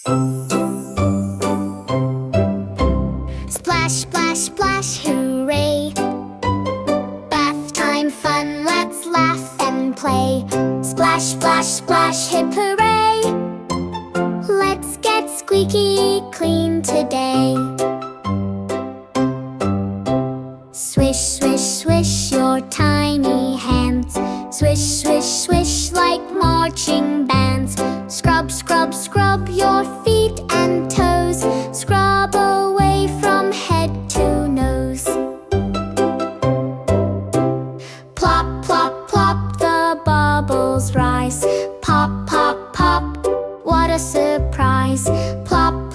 Splash, splash, splash, hooray! Bath time fun, let's laugh and play. Splash, splash, splash, hip hooray! Let's get squeaky clean today. Swish, swish, swish your tiny hands. Swish, swish, swish like marching bands. Scrub, scrub, scrub your feet and toes. Scrub away from head to nose. Plop, plop, plop, the bubbles rise. Pop, pop, pop, what a surprise. Plop,